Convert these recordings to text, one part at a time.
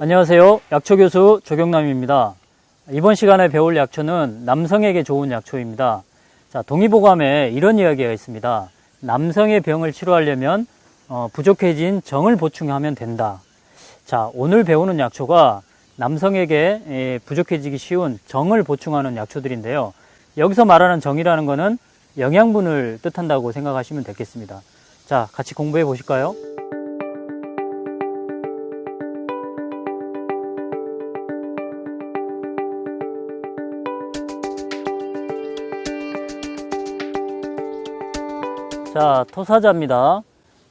안녕하세요. 약초교수 조경남입니다. 이번 시간에 배울 약초는 남성에게 좋은 약초입니다. 자, 동의보감에 이런 이야기가 있습니다. 남성의 병을 치료하려면 부족해진 정을 보충하면 된다. 자, 오늘 배우는 약초가 남성에게 부족해지기 쉬운 정을 보충하는 약초들인데요. 여기서 말하는 정이라는 것은 영양분을 뜻한다고 생각하시면 되겠습니다. 자, 같이 공부해 보실까요? 자, 토사자입니다.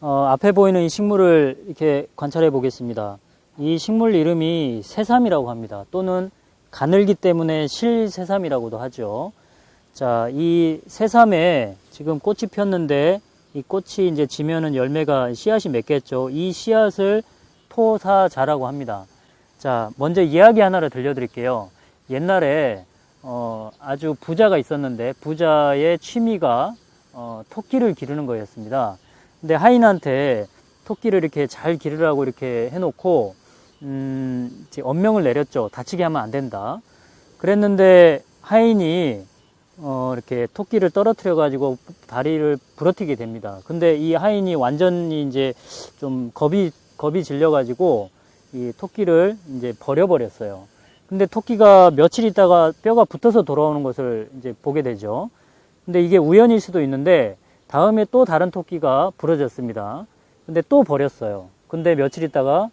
앞에 보이는 이 식물을 이렇게 관찰해 보겠습니다. 이 식물 이름이 새삼이라고 합니다. 또는 가늘기 때문에 실새삼이라고도 하죠. 자, 이 새삼에 지금 꽃이 폈는데 이 꽃이 이제 지면은 열매가 씨앗이 맺겠죠. 이 씨앗을 토사자라고 합니다. 자, 먼저 이야기 하나를 들려드릴게요. 옛날에 아주 부자가 있었는데 부자의 취미가 토끼를 기르는 거였습니다. 근데 하인한테 토끼를 이렇게 잘 기르라고 이렇게 해놓고 엄명을 내렸죠. 다치게 하면 안 된다. 그랬는데 하인이 이렇게 토끼를 떨어뜨려 가지고 다리를 부러뜨리게 됩니다. 근데 이 하인이 완전히 이제 좀 겁이 질려 가지고 이 토끼를 이제 버려버렸어요. 근데 토끼가 며칠 있다가 뼈가 붙어서 돌아오는 것을 이제 보게 되죠. 근데 이게 우연일 수도 있는데 다음에 또 다른 토끼가 부러졌습니다. 근데 또 버렸어요. 근데 며칠 있다가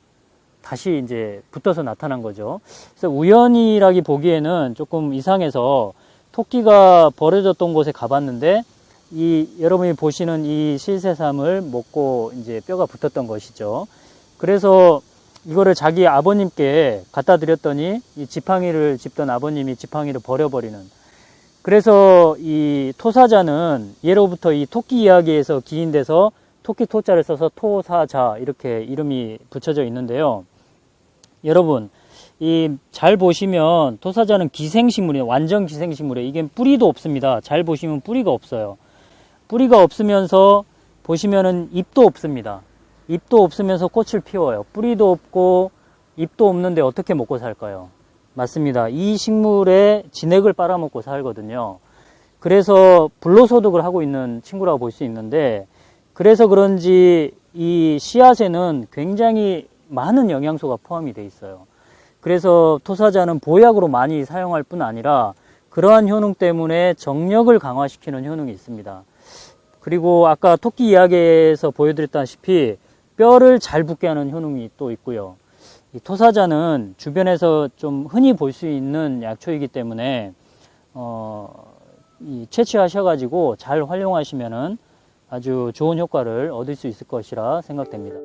다시 이제 붙어서 나타난 거죠. 그래서 우연이라기 보기에는 조금 이상해서 토끼가 버려졌던 곳에 가봤는데 여러분이 보시는 이 실새삼을 먹고 이제 뼈가 붙었던 것이죠. 그래서 이거를 자기 아버님께 갖다 드렸더니 이 지팡이를 짚던 아버님이 지팡이를 버려버리는. 그래서 이 토사자는 예로부터 이 토끼 이야기에서 기인돼서 토끼 토자를 써서 토사자 이렇게 이름이 붙여져 있는데요. 여러분, 잘 보시면 토사자는 기생식물이에요. 완전 기생식물이에요. 이게 뿌리도 없습니다. 잘 보시면 뿌리가 없어요. 뿌리가 없으면서 보시면은 잎도 없습니다. 잎도 없으면서 꽃을 피워요. 뿌리도 없고 잎도 없는데 어떻게 먹고 살까요? 맞습니다. 이 식물의 진액을 빨아먹고 살거든요. 그래서 불로소득을 하고 있는 친구라고 볼 수 있는데, 그래서 그런지 이 씨앗에는 굉장히 많은 영양소가 포함이 되어 있어요. 그래서 토사자는 보약으로 많이 사용할 뿐 아니라 그러한 효능 때문에 정력을 강화시키는 효능이 있습니다. 그리고 아까 토끼 이야기에서 보여드렸다시피 뼈를 잘 붙게 하는 효능이 또 있고요. 이 토사자는 주변에서 좀 흔히 볼 수 있는 약초이기 때문에 채취하셔가지고 잘 활용하시면은 아주 좋은 효과를 얻을 수 있을 것이라 생각됩니다.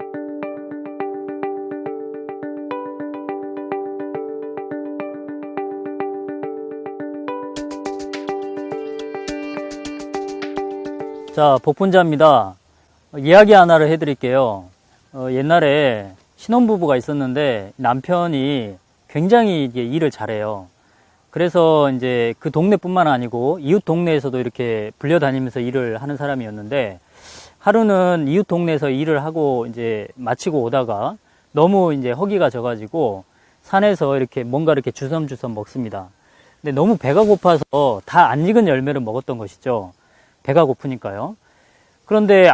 자, 복분자입니다. 이야기 하나를 해드릴게요. 옛날에 신혼부부가 있었는데 남편이 굉장히 일을 잘해요. 그래서 이제 그 동네뿐만 아니고 이웃 동네에서도 이렇게 불려다니면서 일을 하는 사람이었는데, 하루는 이웃 동네에서 일을 하고 이제 마치고 오다가 너무 이제 허기가 져가지고 산에서 이렇게 뭔가 이렇게 주섬주섬 먹습니다. 근데 너무 배가 고파서 다 안 익은 열매를 먹었던 것이죠. 배가 고프니까요. 그런데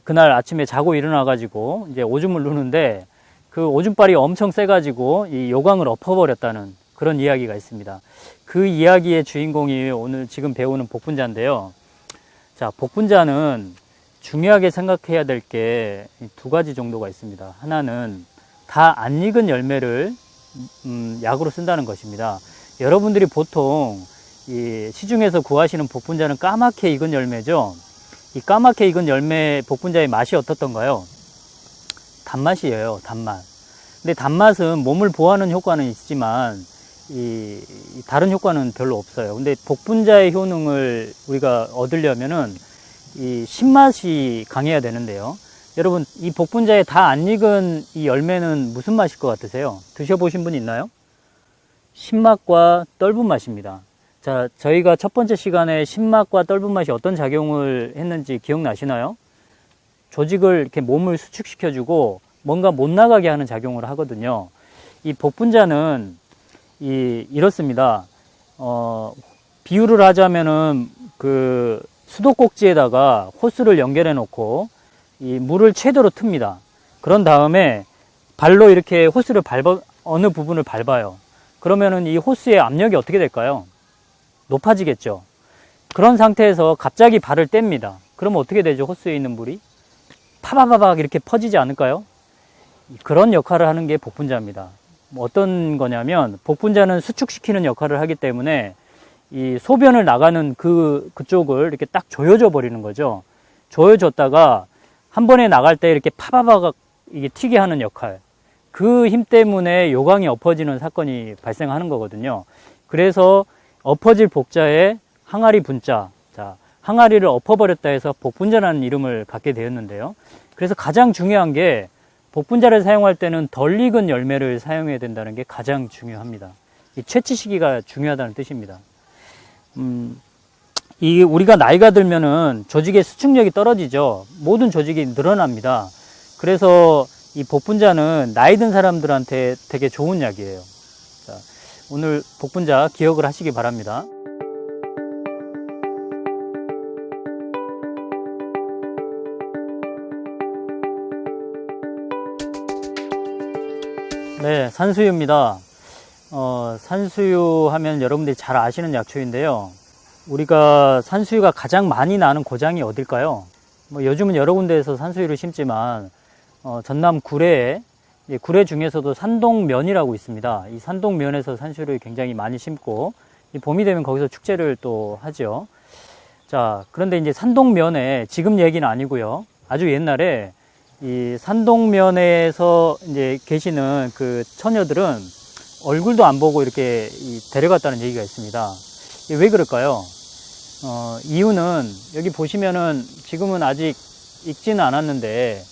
그날 아침에 자고 일어나가지고 이제 오줌을 누는데 그 오줌빨이 엄청 세가지고 이 요강을 엎어버렸다는 그런 이야기가 있습니다. 그 이야기의 주인공이 오늘 지금 배우는 복분자인데요. 자, 복분자는 중요하게 생각해야 될 게 두 가지 정도가 있습니다. 하나는 다 안 익은 열매를 약으로 쓴다는 것입니다. 여러분들이 보통 이 시중에서 구하시는 복분자는 까맣게 익은 열매죠. 이 까맣게 익은 열매 복분자의 맛이 어떻던가요? 단맛이에요, 단맛. 근데 단맛은 몸을 보호하는 효과는 있지만 이 다른 효과는 별로 없어요. 근데 복분자의 효능을 우리가 얻으려면은 이 신맛이 강해야 되는데요. 여러분, 이 복분자에 다 안 익은 이 열매는 무슨 맛일 것 같으세요? 드셔보신 분 있나요? 신맛과 떫은 맛입니다. 자, 저희가 첫 번째 시간에 신맛과 떫은 맛이 어떤 작용을 했는지 기억나시나요? 조직을 이렇게 몸을 수축시켜주고 뭔가 못 나가게 하는 작용을 하거든요. 이 복분자는 이렇습니다. 비유를 하자면은 그 수도꼭지에다가 호스를 연결해 놓고 이 물을 최대로 틉니다. 그런 다음에 발로 이렇게 호스를 어느 부분을 밟아요. 그러면은 이 호스의 압력이 어떻게 될까요? 높아지겠죠. 그런 상태에서 갑자기 발을 뗍니다. 그러면 어떻게 되죠? 호스에 있는 물이 파바바박 이렇게 퍼지지 않을까요? 그런 역할을 하는 게 복분자입니다. 어떤 거냐면 복분자는 수축시키는 역할을 하기 때문에 이 소변을 나가는 그쪽을 이렇게 딱 조여줘 버리는 거죠. 조여줬다가 한 번에 나갈 때 이렇게 파바바박 이게 튀게 하는 역할. 그 힘 때문에 요강이 엎어지는 사건이 발생하는 거거든요. 그래서 엎어질 복자에 항아리 분자. 자, 항아리를 엎어버렸다 해서 복분자라는 이름을 갖게 되었는데요. 그래서 가장 중요한 게 복분자를 사용할 때는 덜 익은 열매를 사용해야 된다는 게 가장 중요합니다. 이 채취 시기가 중요하다는 뜻입니다. 우리가 나이가 들면은 조직의 수축력이 떨어지죠. 모든 조직이 늘어납니다. 그래서 이 복분자는 나이 든 사람들한테 되게 좋은 약이에요. 자, 오늘 복분자 기억을 하시기 바랍니다. 네, 산수유입니다. 산수유 하면 여러분들이 잘 아시는 약초인데요. 우리가 산수유가 가장 많이 나는 고장이 어딜까요? 요즘은 여러 군데에서 산수유를 심지만 전남 구례에 구례 중에서도 산동면이라고 있습니다. 이 산동면에서 산수유를 굉장히 많이 심고 봄이 되면 거기서 축제를 또 하죠. 자, 그런데 이제 산동면에 지금 얘기는 아니고요. 아주 옛날에 이 산동면에서 이제 계시는 그 처녀들은 얼굴도 안 보고 이렇게 데려갔다는 얘기가 있습니다. 왜 그럴까요? 이유는 여기 보시면은 지금은 아직 익지는 않았는데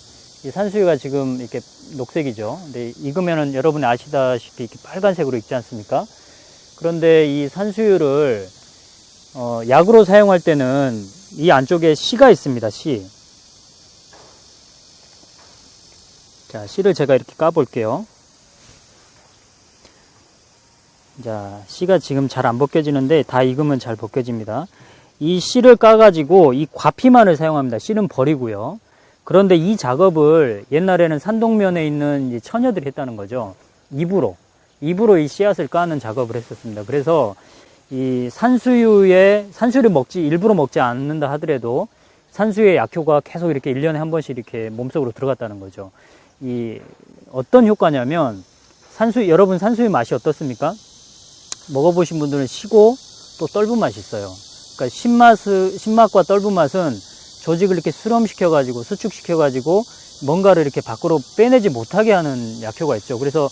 이 산수유가 지금 이렇게 녹색이죠. 근데 익으면은 여러분이 아시다시피 이렇게 빨간색으로 익지 않습니까? 그런데 이 산수유를 약으로 사용할 때는 이 안쪽에 씨가 있습니다. 씨. 자, 씨를 제가 이렇게 까볼게요. 자, 씨가 지금 잘 안 벗겨지는데 다 익으면 잘 벗겨집니다. 이 씨를 까가지고 이 과피만을 사용합니다. 씨는 버리고요. 그런데 이 작업을 옛날에는 산동면에 있는 처녀들이 했다는 거죠. 입으로 이 씨앗을 까는 작업을 했었습니다. 그래서 이 산수유를 일부러 먹지 않는다 하더라도 산수유의 약효가 계속 이렇게 1년에 한 번씩 이렇게 몸속으로 들어갔다는 거죠. 어떤 효과냐면 여러분 산수유 맛이 어떻습니까? 먹어보신 분들은 시고 또 떫은 맛이 있어요. 그러니까 신맛과 떫은 맛은 조직을 이렇게 수렴시켜가지고 수축시켜가지고 뭔가를 이렇게 밖으로 빼내지 못하게 하는 약효가 있죠. 그래서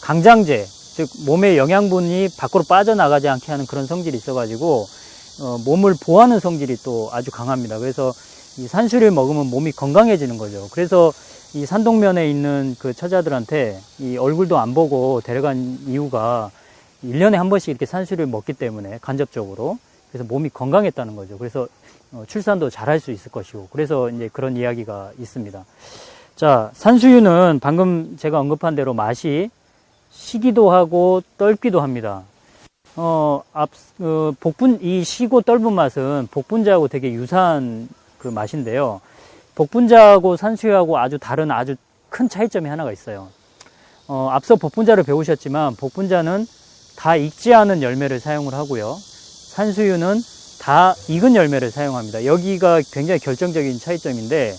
강장제, 즉 몸의 영양분이 밖으로 빠져나가지 않게 하는 그런 성질이 있어가지고 몸을 보호하는 성질이 또 아주 강합니다. 그래서 이 산수유를 먹으면 몸이 건강해지는 거죠. 그래서 이 산동면에 있는 그 처자들한테 이 얼굴도 안 보고 데려간 이유가 1년에 한 번씩 이렇게 산수유를 먹기 때문에 간접적으로 그래서 몸이 건강했다는 거죠. 그래서 출산도 잘할 수 있을 것이고 그래서 이제 그런 이야기가 있습니다. 자, 산수유는 방금 제가 언급한 대로 맛이 시기도 하고 떫기도 합니다. 이 시고 떫은 맛은 복분자하고 되게 유사한 그 맛인데요. 복분자하고 산수유하고 아주 다른 아주 큰 차이점이 하나가 있어요. 앞서 복분자를 배우셨지만 복분자는 다 익지 않은 열매를 사용을 하고요. 산수유는 다 익은 열매를 사용합니다. 여기가 굉장히 결정적인 차이점인데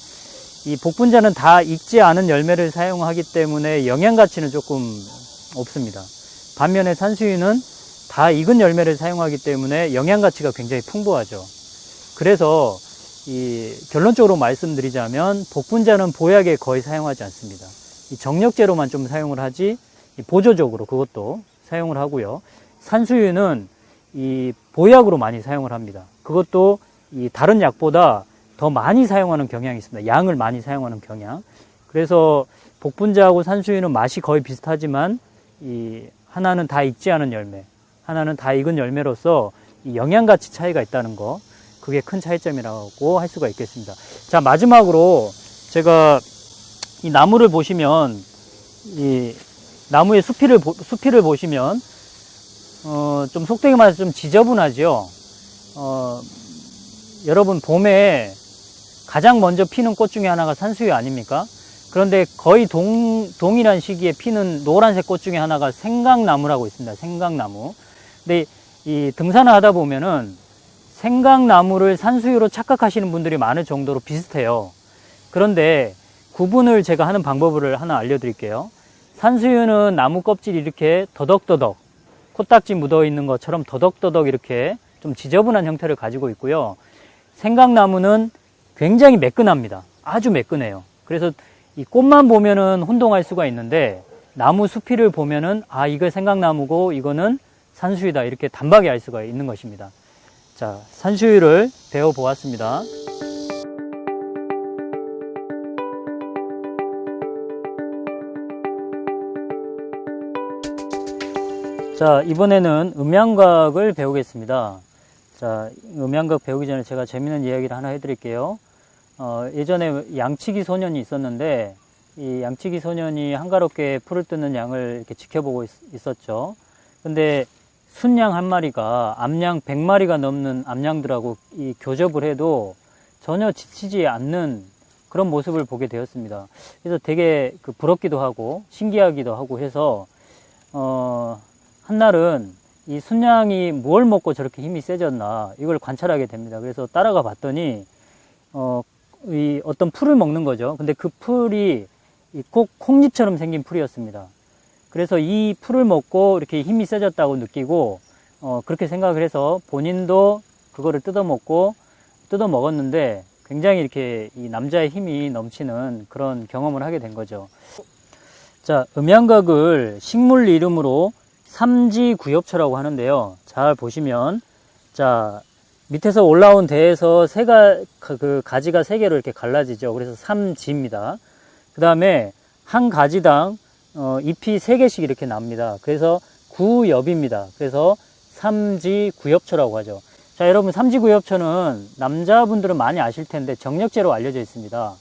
이 복분자는 다 익지 않은 열매를 사용하기 때문에 영양 가치는 조금 없습니다. 반면에 산수유는 다 익은 열매를 사용하기 때문에 영양 가치가 굉장히 풍부하죠. 그래서 결론적으로 말씀드리자면 복분자는 보약에 거의 사용하지 않습니다. 정력제로만 좀 사용을 하지 보조적으로 그것도 사용을 하고요. 산수유는 이 보약으로 많이 사용을 합니다. 그것도 이 다른 약보다 더 많이 사용하는 경향이 있습니다. 양을 많이 사용하는 경향. 그래서 복분자하고 산수유는 맛이 거의 비슷하지만 하나는 다 익지 않은 열매, 하나는 다 익은 열매로서 이 영양가치 차이가 있다는 거, 그게 큰 차이점이라고 할 수가 있겠습니다. 자, 마지막으로 제가 이 나무를 보시면, 이 나무의 수피를 보시면, 좀 속되게 말해서 좀 지저분하죠. 여러분, 봄에 가장 먼저 피는 꽃 중에 하나가 산수유 아닙니까? 그런데 거의 동일한 시기에 피는 노란색 꽃 중에 하나가 생강나무라고 있습니다. 생강나무. 근데 이 등산을 하다 보면은 생강나무를 산수유로 착각하시는 분들이 많을 정도로 비슷해요. 그런데 구분을 제가 하는 방법을 하나 알려드릴게요. 산수유는 나무 껍질이 이렇게 더덕더덕, 코딱지 묻어 있는 것처럼 더덕더덕 이렇게 좀 지저분한 형태를 가지고 있고요. 생강나무는 굉장히 매끈합니다. 아주 매끈해요. 그래서 이 꽃만 보면은 혼동할 수가 있는데 나무 수피를 보면은 아, 이거 생강나무고 이거는 산수유다 이렇게 단박에 알 수가 있는 것입니다. 자, 산수유를 배워 보았습니다. 자, 이번에는 음양각을 배우겠습니다. 자, 음양각 배우기 전에 제가 재밌는 이야기를 하나 해드릴게요. 예전에 양치기 소년이 있었는데 이 양치기 소년이 한가롭게 풀을 뜯는 양을 이렇게 지켜보고 있었죠. 근데 순양 한 마리가 암양 100마리가 넘는 암양들하고 이 교접을 해도 전혀 지치지 않는 그런 모습을 보게 되었습니다. 그래서 되게 부럽기도 하고 신기하기도 하고 해서 한날은 이 순양이 뭘 먹고 저렇게 힘이 세졌나 이걸 관찰하게 됩니다. 그래서 따라가 봤더니 이 어떤 풀을 먹는 거죠. 근데 그 풀이 꼭 콩잎처럼 생긴 풀이었습니다. 그래서 이 풀을 먹고 이렇게 힘이 세졌다고 느끼고 그렇게 생각을 해서 본인도 그거를 뜯어 먹었는데 굉장히 이렇게 이 남자의 힘이 넘치는 그런 경험을 하게 된 거죠. 자, 음양각을 식물 이름으로 삼지구엽초라고 하는데요. 잘 보시면 자, 밑에서 올라온 대에서 가지가 세 개로 이렇게 갈라지죠. 그래서 삼지입니다. 그 다음에 한 가지당 잎이 3개씩 이렇게 납니다. 그래서 구엽입니다. 그래서 삼지구엽초라고 하죠. 자, 여러분, 삼지구엽초는 남자분들은 많이 아실 텐데 정력제로 알려져 있습니다.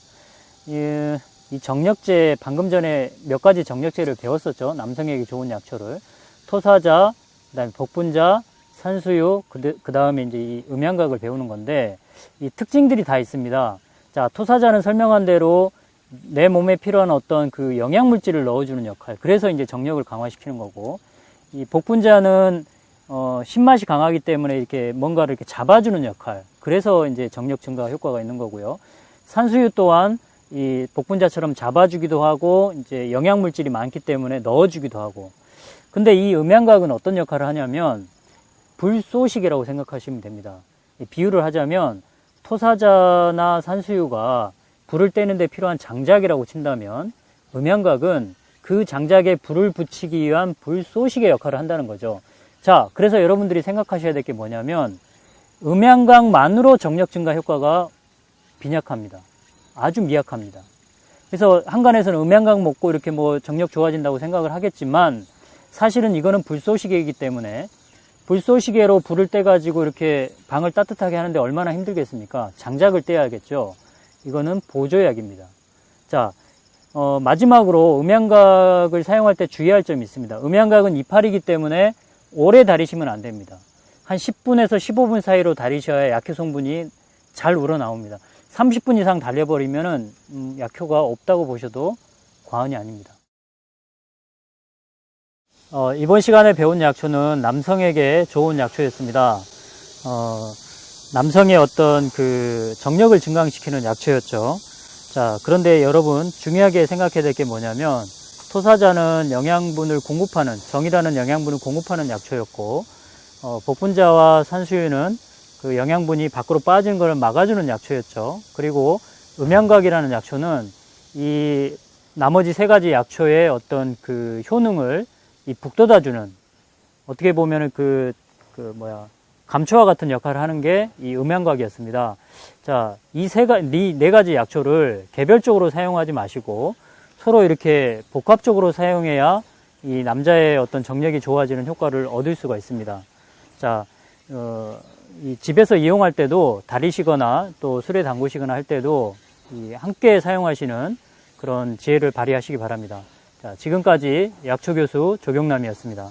이 정력제, 방금 전에 몇 가지 정력제를 배웠었죠. 남성에게 좋은 약초를. 토사자, 그 다음에 복분자, 산수유, 그 다음에 이제 이 음양각을 배우는 건데, 이 특징들이 다 있습니다. 자, 토사자는 설명한 대로 내 몸에 필요한 어떤 그 영양물질을 넣어주는 역할. 그래서 이제 정력을 강화시키는 거고, 이 복분자는, 신맛이 강하기 때문에 이렇게 뭔가를 이렇게 잡아주는 역할. 그래서 이제 정력 증가 효과가 있는 거고요. 산수유 또한 이 복분자처럼 잡아주기도 하고, 이제 영양물질이 많기 때문에 넣어주기도 하고. 근데 이 음양각은 어떤 역할을 하냐면, 불쏘시개라고 생각하시면 됩니다. 비유를 하자면 토사자나 산수유가 불을 떼는 데 필요한 장작이라고 친다면 음양각은 그 장작에 불을 붙이기 위한 불쏘시개 역할을 한다는 거죠. 자, 그래서 여러분들이 생각하셔야 될 게 뭐냐면 음양각만으로 정력 증가 효과가 빈약합니다. 아주 미약합니다. 그래서 한간에서는 음양각 먹고 이렇게 뭐 정력 좋아진다고 생각을 하겠지만 사실은 이거는 불쏘시개이기 때문에 불쏘시개로 불을 떼가지고 이렇게 방을 따뜻하게 하는데 얼마나 힘들겠습니까? 장작을 떼야겠죠. 이거는 보조약입니다. 자, 마지막으로 음양각을 사용할 때 주의할 점이 있습니다. 음양각은 이파리이기 때문에 오래 다리시면 안 됩니다. 한 10분에서 15분 사이로 다리셔야 약효 성분이 잘 우러나옵니다. 30분 이상 달려버리면은 약효가 없다고 보셔도 과언이 아닙니다. 이번 시간에 배운 약초는 남성에게 좋은 약초였습니다. 남성의 어떤 그 정력을 증강시키는 약초였죠. 자, 그런데 여러분 중요하게 생각해야 될 게 뭐냐면 토사자는 영양분을 공급하는, 정이라는 영양분을 공급하는 약초였고, 복분자와 산수유는 그 영양분이 밖으로 빠지는 것을 막아주는 약초였죠. 그리고 음양각이라는 약초는 이 나머지 3가지 약초의 어떤 그 효능을 이 북돋아주는, 어떻게 보면은 감초와 같은 역할을 하는 게 이 음양각이었습니다. 자, 이 4가지 약초를 개별적으로 사용하지 마시고 서로 이렇게 복합적으로 사용해야 이 남자의 어떤 정력이 좋아지는 효과를 얻을 수가 있습니다. 자, 이 집에서 이용할 때도 다리시거나 또 술에 담그시거나 할 때도 이 함께 사용하시는 그런 지혜를 발휘하시기 바랍니다. 자, 지금까지 약초교수 조경남이었습니다.